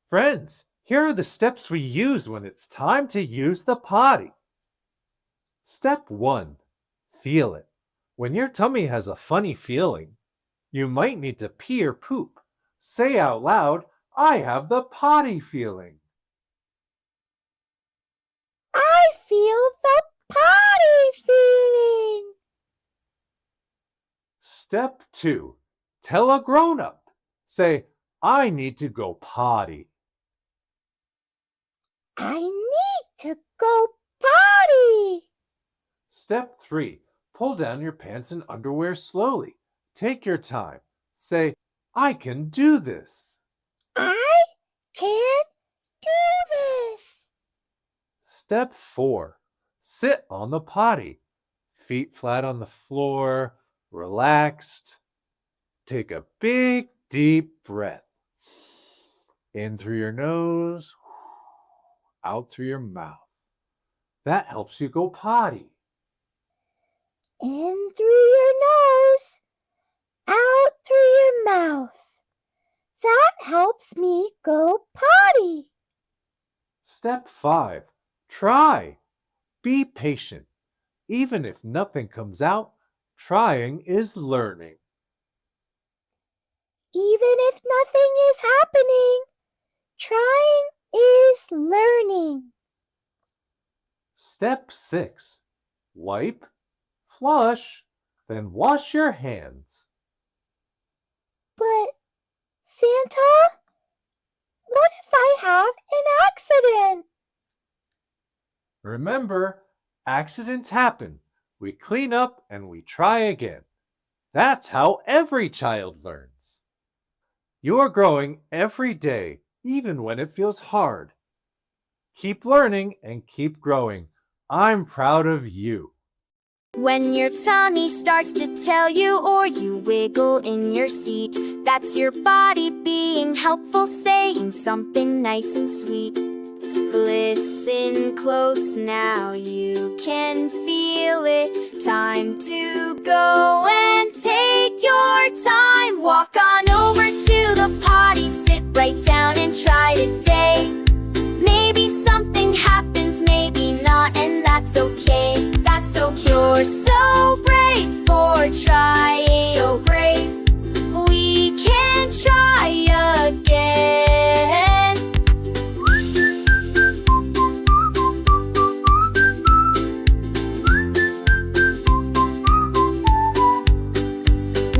Friends, here are the steps we use when it's time to use the potty. Step 1. Feel it. When your tummy has a funny feeling, you might need to pee or poop. Say out loud, I have the potty feeling. I feel the potty feeling. Step 2. Tell a grown-up. Say, I need to go potty. I need to go potty. Step 3. Pull down your pants and underwear slowly. Take your time. Say, I can do this. I can do this. Step 4. Sit on the potty. Feet flat on the floor, relaxed. Take a big, deep breath. In through your nose, out through your mouth. That helps you go potty. In through your nose, out through your mouth. That helps me go potty. Step 5. Try. Be patient. Even if nothing comes out, trying is learning. Even if nothing is happening, trying is learning. Step 6. Wipe, flush, then wash your hands. But, Santa, what if I have an accident? Remember, accidents happen. We clean up and we try again. That's how every child learns. You're growing every day, even when it feels hard. Keep learning and keep growing. I'm proud of you. When your tummy starts to tell you or you wiggle in your seat, that's your body being helpful, saying something nice and sweet. Listen close now, you can feel it. Time to go and take your time. Walk on over to the potty, sit right down and try today. Maybe something happens, maybe not, and that's okay. That's okay. You're so brave for trying. So brave. We can try again.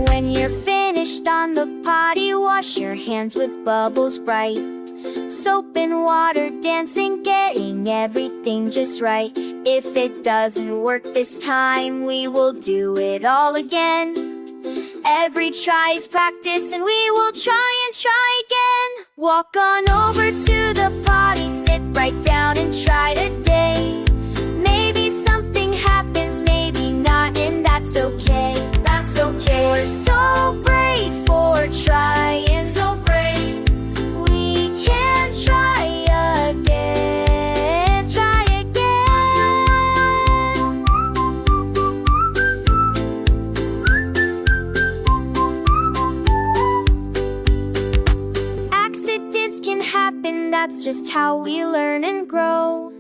When you're finished on the potty, wash your hands with bubbles bright. Soap and water dancing, getting everything just right. If it doesn't work this time, we will do it all again. Every try is practice, and we will try and try again. Walk on over to the potty, sit right down and try today. Maybe something happens, maybe not, and that's okay. That's okay. We're so brave for trying. So brave. We can try again. Try again. Accidents can happen, that's just how we learn and grow.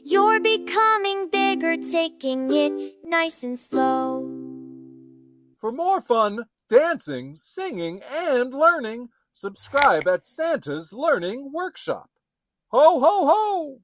You're becoming bigger, taking it nice and slow. For more fun, dancing, singing, and learning, subscribe at Santa's Learning Workshop. Ho, ho, ho!